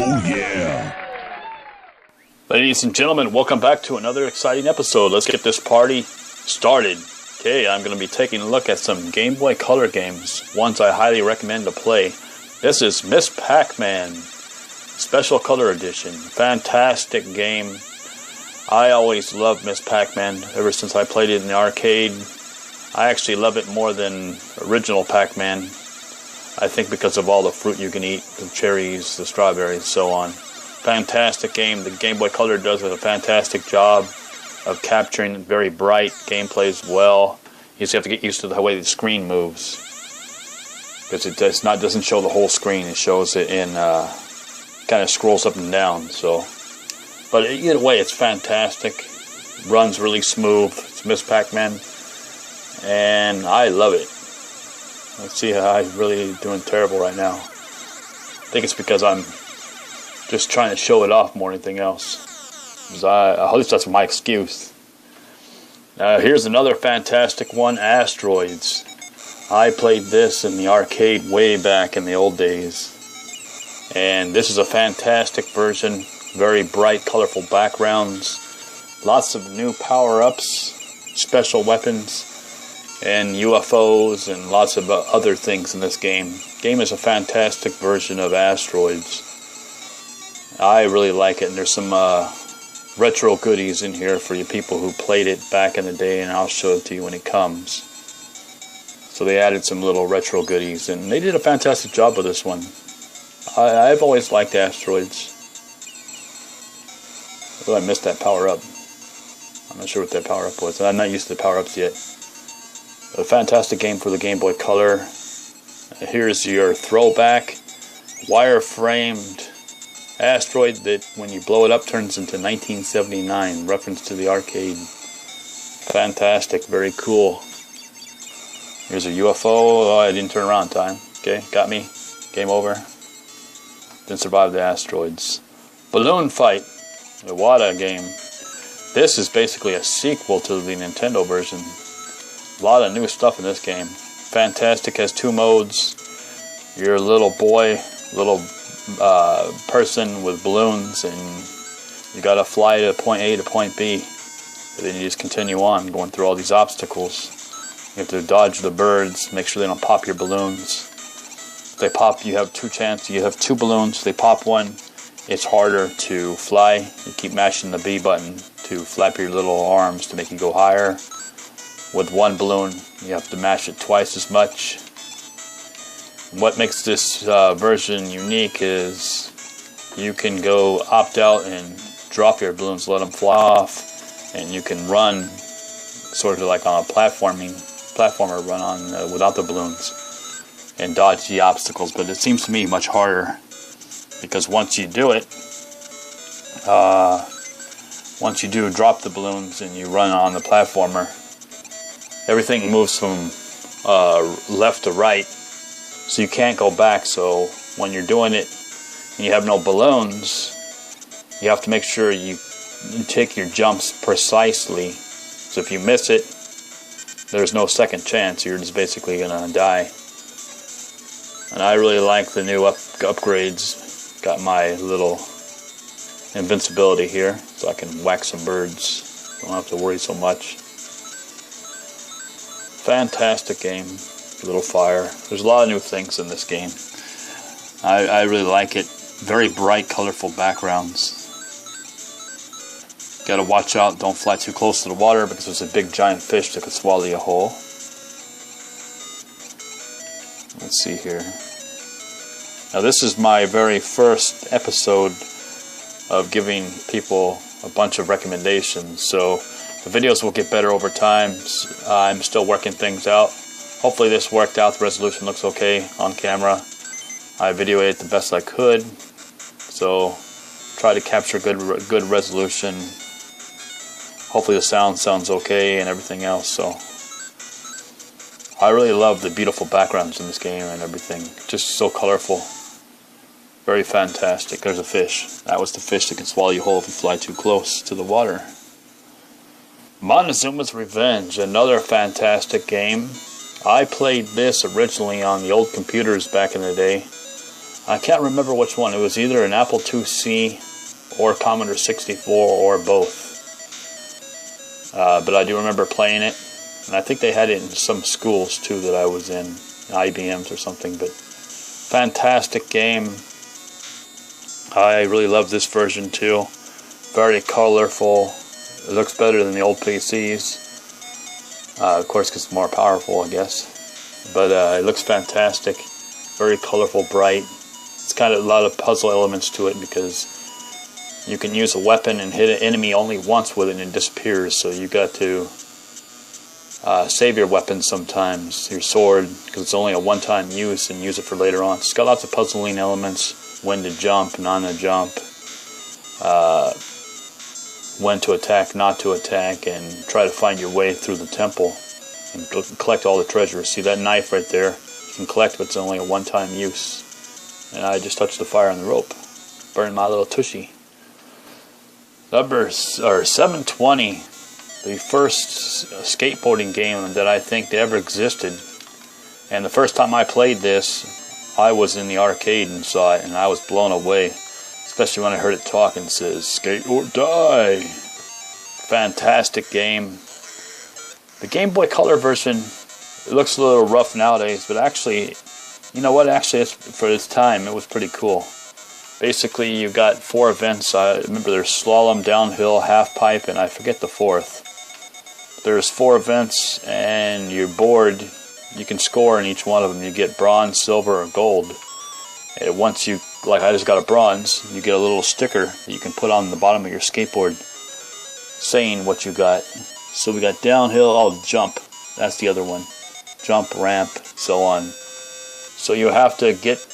Oh yeah. Ladies and gentlemen, welcome back to another exciting episode. Let's get this party started. Okay, I'm going to be taking a look at some Game Boy Color games, ones I highly recommend to play. This is Miss Pac-Man Special Color Edition. Fantastic game. I always loved Miss Pac-Man ever since I played it in the arcade. I actually love it more than original Pac-Man. I think because of all the fruit you can eat, the cherries, the strawberries, so on. Fantastic game. The Game Boy Color does a fantastic job of capturing very bright gameplay as well. You just have to get used to the way the screen moves, because it doesn't show the whole screen. It shows it in kind of scrolls up and down. So, but either way, it's fantastic. Runs really smooth. It's Miss Pac-Man, and I love it. Let's see how I'm really doing terrible right now. I think it's because I'm just trying to show it off more than anything else. At least that's my excuse. Here's another fantastic one, Asteroids. I played this in the arcade way back in the old days. And this is a fantastic version. Very bright, colorful backgrounds. Lots of new power-ups, special weapons, and UFOs, and lots of other things in this game. Game is a fantastic version of Asteroids. I really like it, and there's some retro goodies in here for you people who played it back in the day, and I'll show it to you when it comes. So they added some little retro goodies, and they did a fantastic job with this one. I've always liked Asteroids. Oh, I missed that power-up. I'm not sure what that power-up was. I'm not used to the power-ups yet. A fantastic game for the Game Boy Color. Here's your throwback wire-framed asteroid that, when you blow it up, turns into 1979, reference to the arcade. Fantastic, very cool. Here's a UFO. Oh, I didn't turn around in time. Okay, got me. Game over. Didn't survive the asteroids. Balloon Fight, the WADA game. This is basically a sequel to the Nintendo version. A lot of new stuff in this game. Fantastic, has two modes. You're a little boy, little person with balloons, and you gotta fly to point A to point B, and then you just continue on going through all these obstacles. You have to dodge the birds, make sure they don't pop your balloons. If they pop, you have two chances. You have two balloons. If they pop one, it's harder to fly. You keep mashing the B button to flap your little arms to make you go higher. With one balloon, you have to mash it twice as much. What makes this version unique is you can go opt out and drop your balloons, let them fly off, and you can run sort of like on a platformer run on without the balloons and dodge the obstacles. But it seems to me much harder, because once you do it, once you do drop the balloons and you run on the platformer, everything moves from left to right. So you can't go back. So when you're doing it and you have no balloons, you have to make sure you take your jumps precisely. So if you miss it, there's no second chance. You're just basically going to die. And I really like the new upgrades. Got my little invincibility here, so I can whack some birds. Don't have to worry so much. Fantastic game. Little fire. There's a lot of new things in this game. I really like it. Very bright, colorful backgrounds. Gotta watch out, don't fly too close to the water, because there's a big giant fish that could swallow you whole. Let's see here. Now this is my very first episode of giving people a bunch of recommendations, so the videos will get better over time. I'm still working things out. Hopefully this worked out. The resolution looks okay on camera. I videoed it the best I could, so try to capture good resolution. Hopefully the sound sounds okay and everything else. So I really love the beautiful backgrounds in this game and everything. Just so colorful. Very fantastic. There's a fish. That was the fish that can swallow you whole if you fly too close to the water. Montezumas Revenge, another fantastic game. I played this originally on the old computers back in the day. I can't remember which one. It was either an Apple IIc or Commodore 64 or both. But I do remember playing it. And I think they had it in some schools too that I was in, IBMs or something. But fantastic game. I really love this version too. Very colorful. It looks better than the old PCs. Of course, because it's more powerful, I guess. But it looks fantastic. Very colorful, bright. It's got a lot of puzzle elements to it because you can use a weapon and hit an enemy only once with it and it disappears. So you got to save your weapon sometimes, your sword, because it's only a one-time use, and use it for later on. It's got lots of puzzling elements. When to jump, not to jump. When to attack, not to attack, and try to find your way through the temple and collect all the treasure. See that knife right there? You can collect, but it's only a one-time use. And I just touched the fire on the rope. Burned my little tushy. Number 720, the first skateboarding game that I think ever existed. And the first time I played this, I was in the arcade and saw it, and I was blown away. Especially when I heard it talk and says, "Skate or die." Fantastic game. The Game Boy Color version, it looks a little rough nowadays, but actually, you know what? Actually, for its time, it was pretty cool. Basically, you got 4 events. I remember there's slalom, downhill, half pipe, and I forget the 4th. There's 4 events, and your board, you can score in each one of them. You get bronze, silver, or gold. And once you, like I just got a bronze, you get a little sticker that you can put on the bottom of your skateboard saying what you got. So we got downhill, jump. That's the other one. Jump, ramp, so on. So you have to get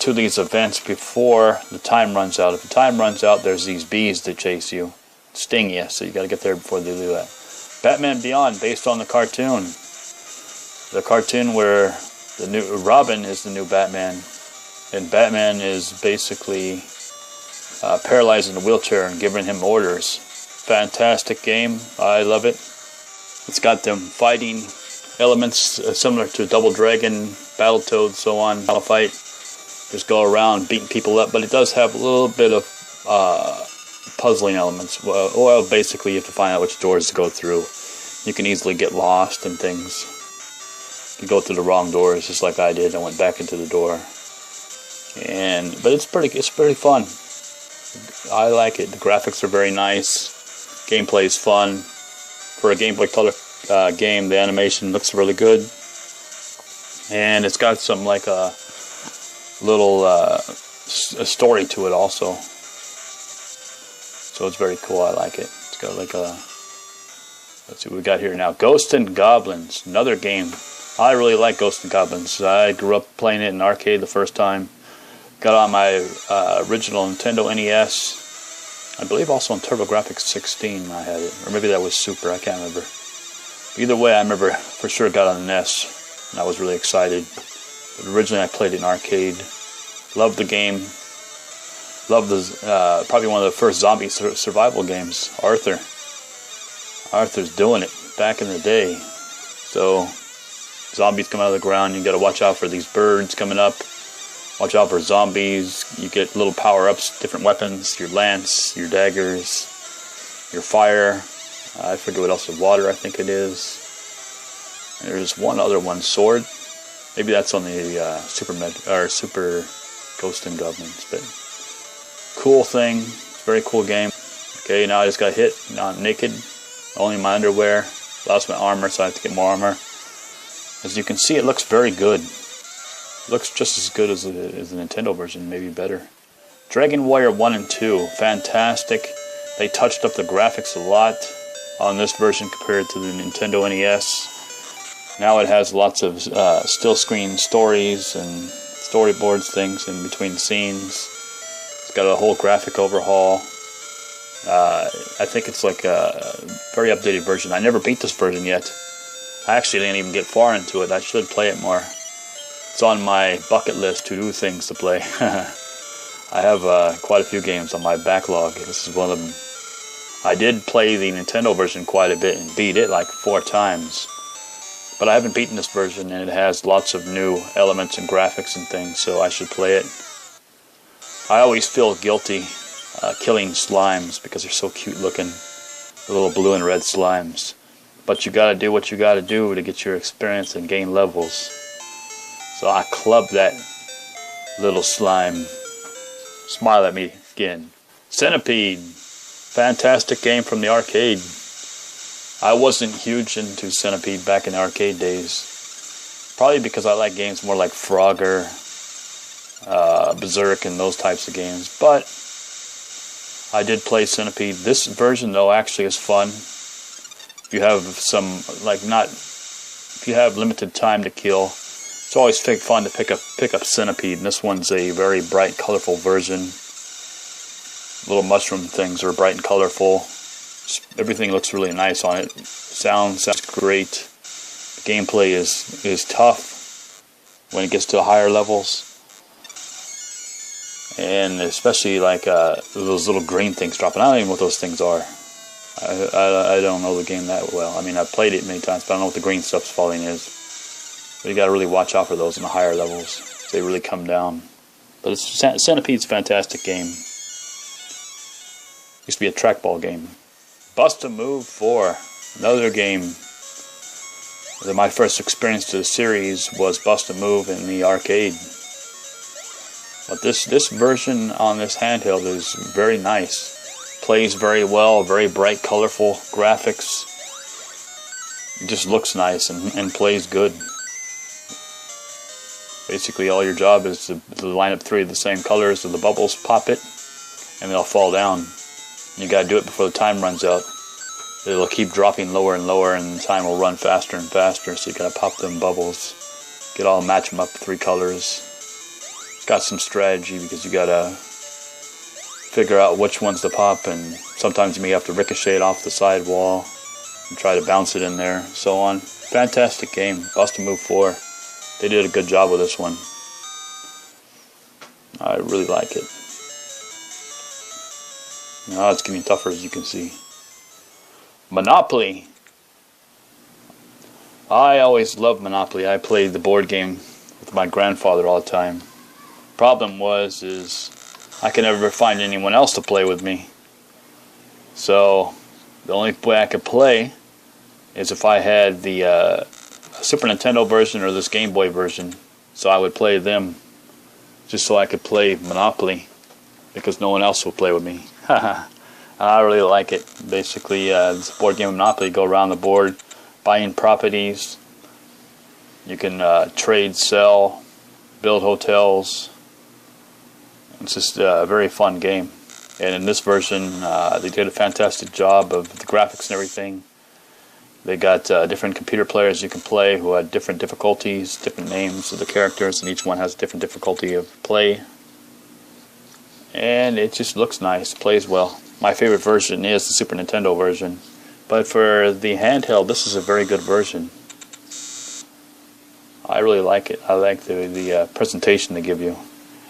to these events before the time runs out. If the time runs out, there's these bees that chase you, sting you, so you got to get there before they do that. Batman Beyond, based on the cartoon. The cartoon where the new Robin is the new Batman. And Batman is basically paralyzed in a wheelchair and giving him orders. Fantastic game. I love it. It's got them fighting elements similar to Double Dragon, Battletoads, so on. Battle fight. Just go around beating people up. But it does have a little bit of puzzling elements. Well, basically you have to find out which doors to go through. You can easily get lost and things. You go through the wrong doors, just like I did. I went back into the door. But it's pretty fun. I like it. The graphics are very nice. Gameplay is fun. For a Game Boy Color game, the animation looks really good. And it's got some like a little a story to it also. So it's very cool. I like it. It's got like a, let's see what we got here now. Ghosts and Goblins, another game. I really like Ghosts and Goblins. I grew up playing it in arcade the first time. Got on my original Nintendo NES. I believe also on TurboGrafx 16 I had it. Or maybe that was Super, I can't remember. Either way, I remember for sure got on the NES. And I was really excited. But originally I played it in arcade. Loved the game. Loved the, probably one of the first zombie survival games. Arthur's doing it back in the day. So, zombies come out of the ground. You gotta watch out for these birds coming up. Watch out for zombies. You get little power-ups, different weapons, your lance, your daggers, your fire. I forget what else, water I think it is. And there's one other one, sword. Maybe that's on the Super Ghost and Goblins. But cool thing, very cool game. Okay, now I just got hit. Now I'm naked, only in my underwear. Lost my armor, so I have to get more armor. As you can see, it looks very good. Looks just as good as the Nintendo version, maybe better. Dragoon Warrior 1 and 2, fantastic. They touched up the graphics a lot on this version compared to the Nintendo NES. Now it has lots of still screen stories and storyboards, things in between scenes. It's got a whole graphic overhaul. I think it's like a very updated version. I never beat this version yet. I actually didn't even get far into it. I should play it more. It's on my bucket list to do things to play. I have quite a few games on my backlog. This is one of them. I did play the Nintendo version quite a bit and beat it like 4 times. But I haven't beaten this version, and it has lots of new elements and graphics and things, so I should play it. I always feel guilty killing slimes because they're so cute looking, the little blue and red slimes. But you gotta do what you gotta do to get your experience and gain levels. So I clubbed that little slime. Smile at me again. Centipede. Fantastic game from the arcade. I wasn't huge into Centipede back in the arcade days. Probably because I like games more like Frogger, Berserk, and those types of games. But I did play Centipede. This version though actually is fun. If you have if you have limited time to kill, it's always fun to pick up Centipede. And this one's a very bright, colorful version. Little mushroom things are bright and colorful. Everything looks really nice on it. Sounds great. The gameplay is tough when it gets to higher levels. And especially like those little green things dropping. I don't even know what those things are. I don't know the game that well. I mean, I've played it many times, but I don't know what the green stuff's falling is. But you got to really watch out for those in the higher levels. They really come down. But Centipede's a fantastic game. Used to be a trackball game. Bust a Move 4, another game. My first experience to the series was Bust a Move in the arcade. But this version on this handheld is very nice. Plays very well, very bright, colorful graphics. It just looks nice and plays good. Basically, all your job is to line up 3 of the same colors, and the bubbles pop it, and they'll fall down. You gotta do it before the time runs out. It'll keep dropping lower and lower, and the time will run faster and faster. So you gotta pop them bubbles, match them up 3 colors. It's got some strategy because you gotta figure out which ones to pop, and sometimes you may have to ricochet it off the side wall and try to bounce it in there, so on. Fantastic game, Bust a Move 4. They did a good job with this one. I really like it. Now it's getting tougher, as you can see. Monopoly. I always loved Monopoly. I played the board game with my grandfather all the time. Problem is I could never find anyone else to play with me. So the only way I could play is if I had the Super Nintendo version or this Game Boy version. So I would play them just so I could play Monopoly because no one else would play with me. I really like it. Basically, it's a board game of Monopoly. You go around the board buying properties. You can trade, sell, build hotels. It's just a very fun game. And in this version, they did a fantastic job of the graphics and everything. They got different computer players you can play who had different difficulties, different names of the characters, and each one has a different difficulty of play. And it just looks nice, plays well. My favorite version is the Super Nintendo version, but for the handheld, this is a very good version. I really like it. I like the presentation they give you.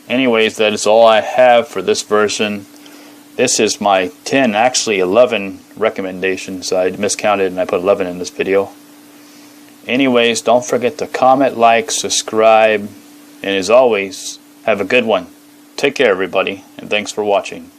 Anyways, that is all I have for this version. This is my 10, actually 11 recommendations. I miscounted and I put 11 in this video. Anyways, don't forget to comment, like, subscribe, and as always, have a good one. Take care, everybody, and thanks for watching.